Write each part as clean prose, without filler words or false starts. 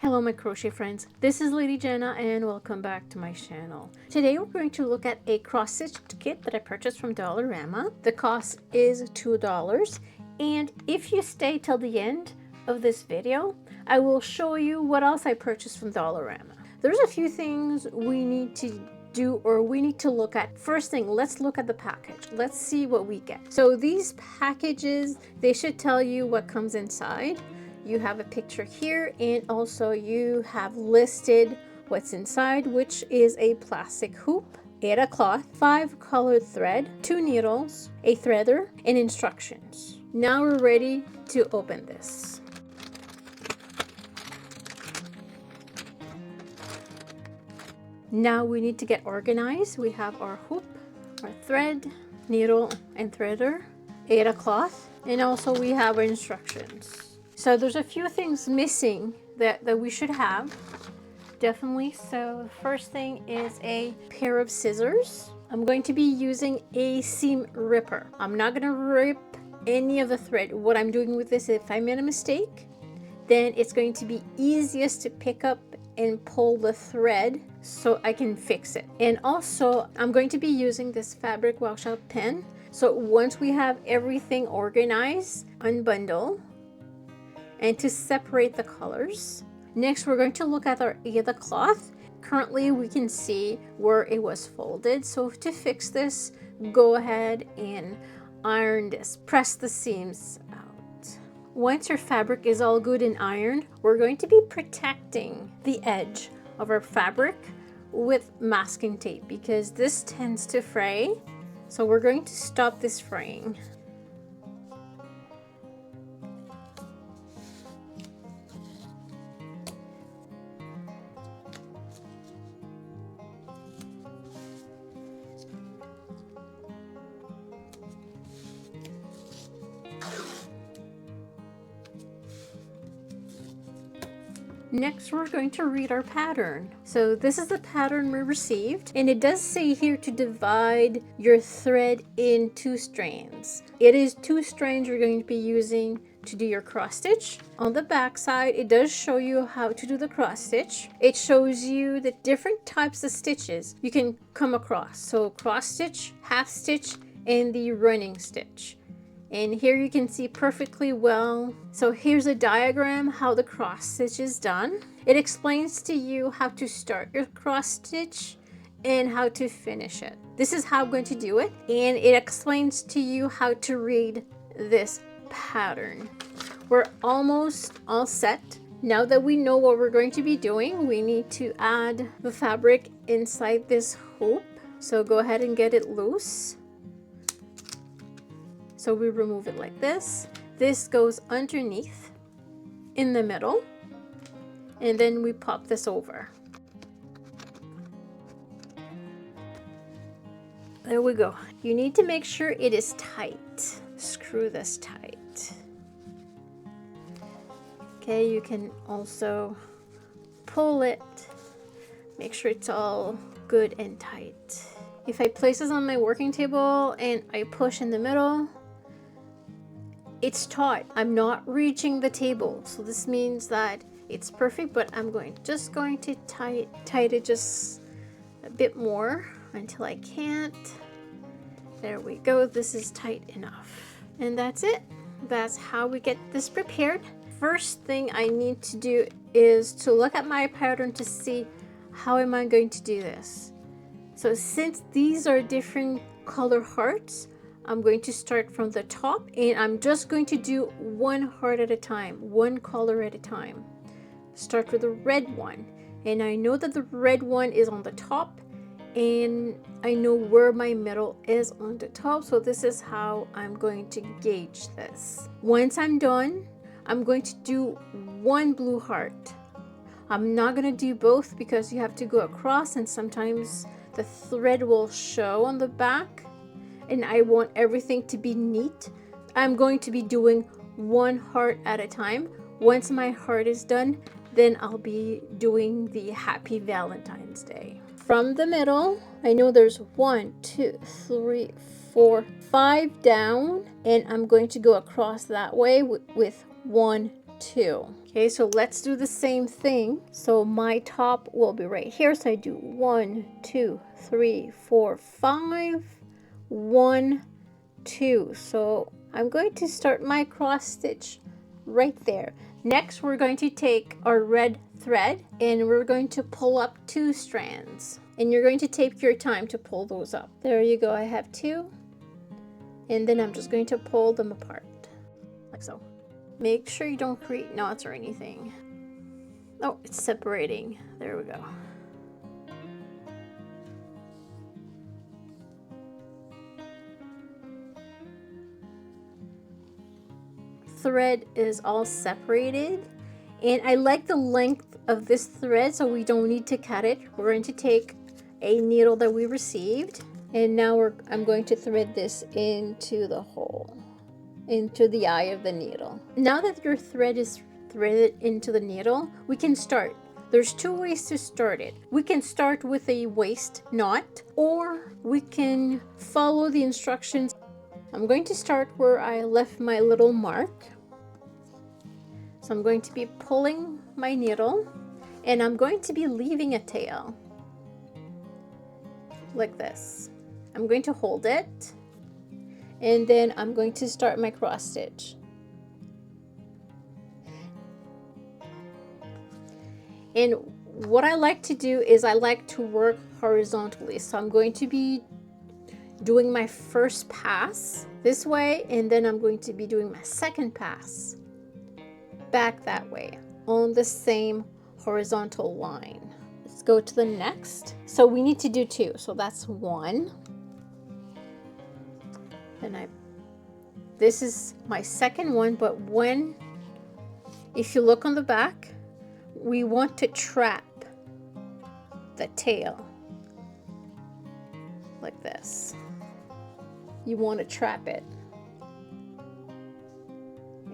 Hello my crochet friends, this is Lady Jenna and welcome back to my channel. Today we're going to look at a cross stitch kit that I purchased from Dollarama. The cost is $2, and if you stay till the end of this video, I will show you what else I purchased from Dollarama. There's a few things we need to do or we need to look at. First thing, let's look at the package. Let's see what we get. So these packages, they should tell you what comes inside. You have a picture here, and also you have listed what's inside, which is a plastic hoop, a cloth, 5 colored thread, 2 needles, a threader, and instructions. Now we're ready to open this. Now we need to get organized. We have our hoop, our thread, needle, and threader, a cloth, and also we have our instructions. So there's a few things missing that we should have, definitely. So the first thing is a pair of scissors. I'm going to be using a seam ripper. I'm not going to rip any of the thread. What I'm doing with this, if I made a mistake, then it's going to be easiest to pick up and pull the thread so I can fix it. And also I'm going to be using this fabric workshop pen. So once we have everything organized, unbundle, and to separate the colors. Next, we're going to look at our Ada cloth. Currently, we can see where it was folded. So to fix this, go ahead and iron this. Press the seams out. Once your fabric is all good and ironed, we're going to be protecting the edge of our fabric with masking tape because this tends to fray. So we're going to stop this fraying. Next, we're going to read our pattern. So this is the pattern we received, and it does say here to divide your thread in 2 strands. It is 2 strands you're going to be using to do your cross stitch. On the back side, it does show you how to do the cross stitch. It shows you the different types of stitches you can come across. So cross stitch, half stitch, and the running stitch. And here you can see perfectly well. So here's a diagram how the cross stitch is done. It explains to you how to start your cross stitch and how to finish it. This is how I'm going to do it. And it explains to you how to read this pattern. We're almost all set. Now that we know what we're going to be doing, we need to add the fabric inside this hoop. So go ahead and get it loose. So we remove it like this. This goes underneath in the middle, and then we pop this over. There we go. You need to make sure it is tight. Screw this tight. Okay, you can also pull it. Make sure it's all good and tight. If I place this on my working table and I push in the middle, it's taut. I'm not reaching the table, so this means that it's perfect, but I'm just going to tight it just a bit more until I can't. There we go. This is tight enough, and that's it. That's how we get this prepared. First thing I need to do is to look at my pattern to see how am I going to do this. So since these are different color hearts, I'm going to start from the top, and I'm just going to do 1 heart at a time, 1 color at a time. Start with the red one, and I know that the red one is on the top, and I know where my middle is on the top, so this is how I'm going to gauge this. Once I'm done, I'm going to do 1 blue heart. I'm not going to do both because you have to go across, and sometimes the thread will show on the back, and I want everything to be neat. I'm going to be doing 1 heart at a time. Once my heart is done, then I'll be doing the Happy Valentine's Day. From the middle, I know there's 1, 2, 3, 4, 5 down, and I'm going to go across that way with 1, 2. Okay, so let's do the same thing. So my top will be right here. So I do 1, 2, 3, 4, 5, 1, 2. So I'm going to start my cross stitch right there. Next, we're going to take our red thread and we're going to pull up 2 strands. And you're going to take your time to pull those up. There you go, I have 2. And then I'm just going to pull them apart, like so. Make sure you don't create knots or anything. Oh, it's separating. There we go. Thread is all separated, and I like the length of this thread, so we don't need to cut it. We're going to take a needle that we received, and now I'm going to thread this into the hole, into the eye of the needle. Now that your thread is threaded into the needle, we can start. There's 2 ways to start it. We can start with a waist knot, or we can follow the instructions. I'm going to start where I left my little mark. So I'm going to be pulling my needle, and I'm going to be leaving a tail like this. I'm going to hold it, and then I'm going to start my cross stitch. And what I like to do is I like to work horizontally. So I'm going to be doing my first pass this way, and then I'm going to be doing my second pass back that way on the same horizontal line. Let's go to the next. So we need to do 2. So that's 1. And this is my second one, but if you look on the back, we want to trap the tail like this. You want to trap it.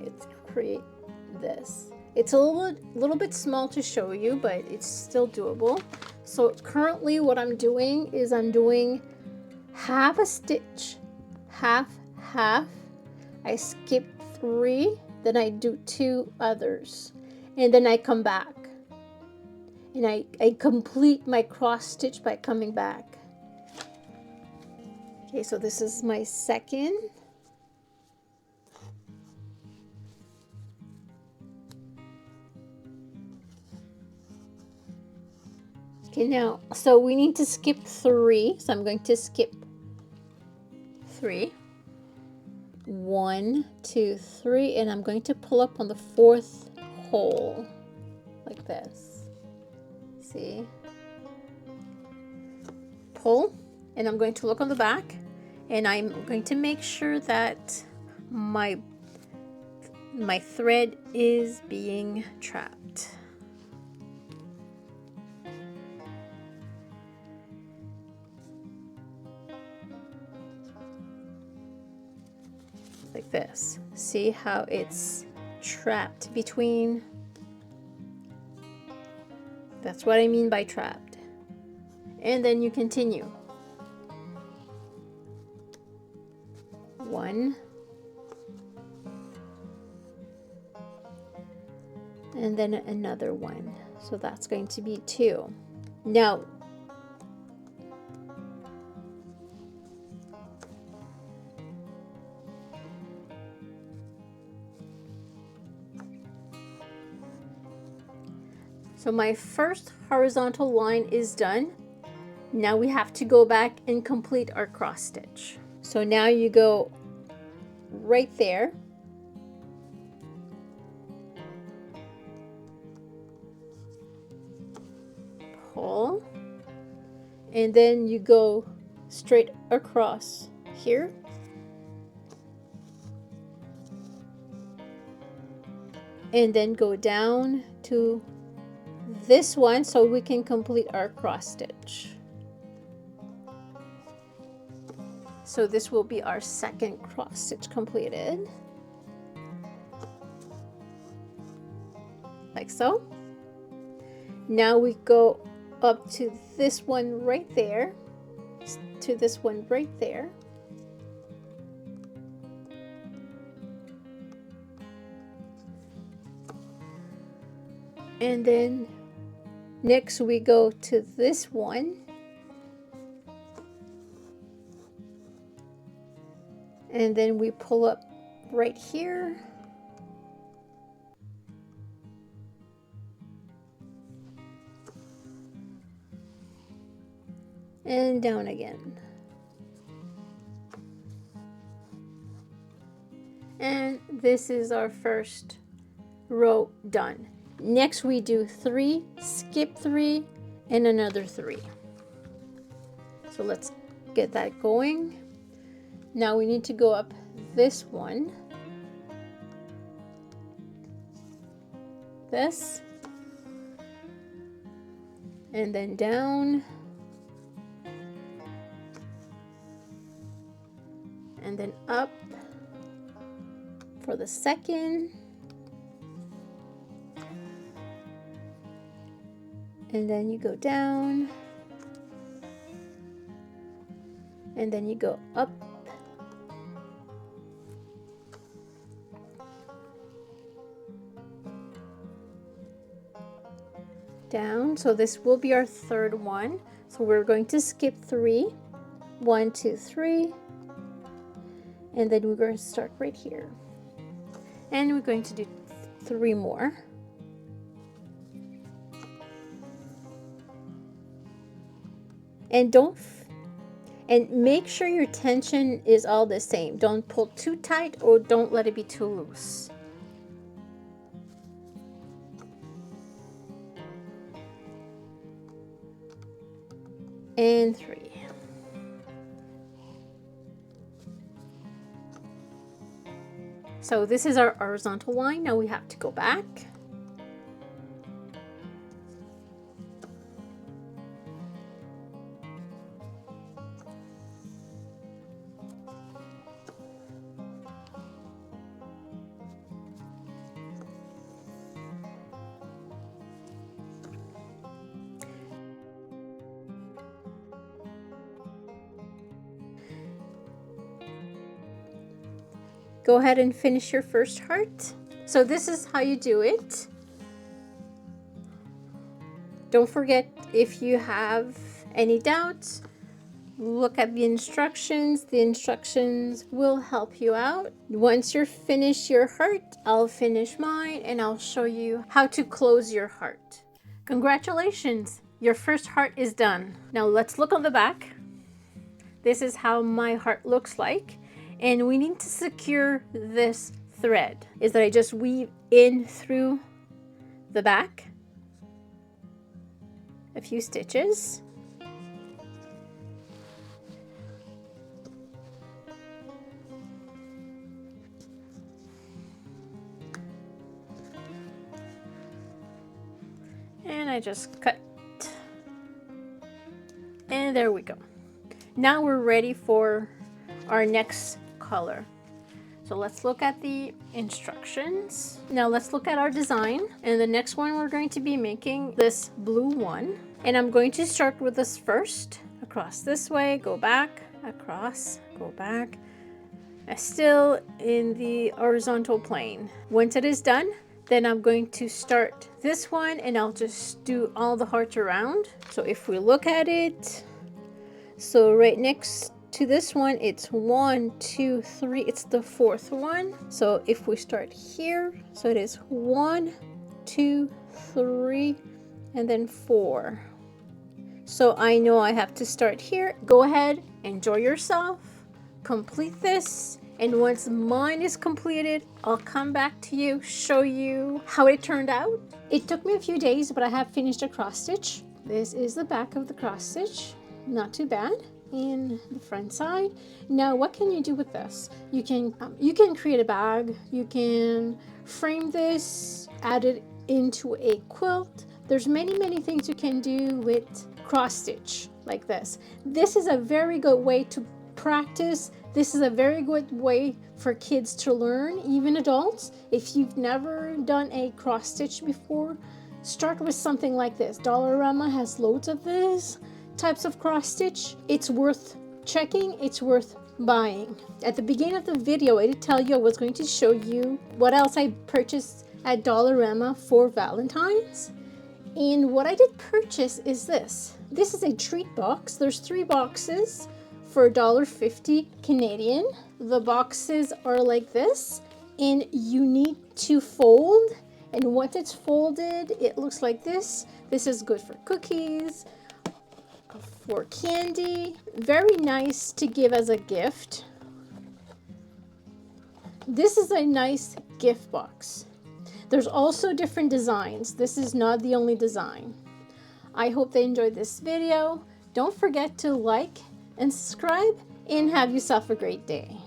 Let's create this. It's a little bit small to show you, but it's still doable. So currently what I'm doing is I'm doing half a stitch, half, I skip 3, then I do 2 others, and then I come back. And I complete my cross stitch by coming back. Okay, so this is my second. Okay, now, so we need to skip 3. So I'm going to skip 3. 1, 2, 3, and I'm going to pull up on the 4th hole like this. See? Pull, and I'm going to look on the back, and I'm going to make sure that my thread is being trapped. Like this. See how it's trapped between? That's what I mean by trapped. And then you continue. 1. And then another 1. So that's going to be 2. Now, so my first horizontal line is done. Now we have to go back and complete our cross stitch. So now you go right there. Pull. And then you go straight across here. And then go down to this one so we can complete our cross stitch. So this will be our second cross stitch completed, like so. Now we go up to this one right there, to this one right there. And then next we go to this one. And then we pull up right here. And down again. And this is our first row done. Next we do 3, skip 3, and another 3. So let's get that going. Now we need to go up this one, this, and then down, and then up for the second, and then you go down, and then you go up, down. So this will be our third one. So we're going to skip 3, 1, 2, 3, and then we're going to start right here, and we're going to do 3 more. And and make sure your tension is all the same. Don't pull too tight or don't let it be too loose. And 3. So this is our horizontal line. Now we have to go back. Go ahead and finish your first heart. So this is how you do it. Don't forget, if you have any doubts, look at the instructions. The instructions will help you out. Once you're finished your heart, I'll finish mine and I'll show you how to close your heart. Congratulations, your first heart is done. Now let's look on the back. This is how my heart looks like. And we need to secure this thread. Is that I just weave in through the back a few stitches. And I just cut. And there we go. Now we're ready for our next color. So let's look at the instructions. Now let's look at our design. And the next one we're going to be making this blue one. And I'm going to start with this first. Across this way, go back, across, go back. Still in the horizontal plane. Once it is done, then I'm going to start this one and I'll just do all the hearts around. So if we look at it, so right next to this one, it's 1, 2, 3. It's the fourth one. So if we start here, so it is 1, 2, 3, and then 4. So I know I have to start here. Go ahead, enjoy yourself, complete this, and once mine is completed, I'll come back to you, show you how it turned out. It took me a few days, but I have finished a cross stitch. This is the back of the cross stitch. Not too bad. In the front side. Now what can you do with this? You can create a bag, you can frame this, add it into a quilt. There's many things you can do with cross stitch like this. This is a very good way to practice. This is a very good way for kids to learn, even adults. If you've never done a cross stitch before, start with something like this. Dollarama has loads of this types of cross stitch. It's worth checking, it's worth buying. At the beginning of the video, I did tell you I was going to show you what else I purchased at Dollarama for Valentine's. And what I did purchase is this. This is a treat box. There's 3 boxes for $1.50 Canadian. The boxes are like this, and you need to fold. And once it's folded, it looks like this. This is good for cookies, for candy. Very nice to give as a gift. This is a nice gift box. There's also different designs. This is not the only design. I hope they enjoyed this video. Don't forget to like and subscribe, and have yourself a great day.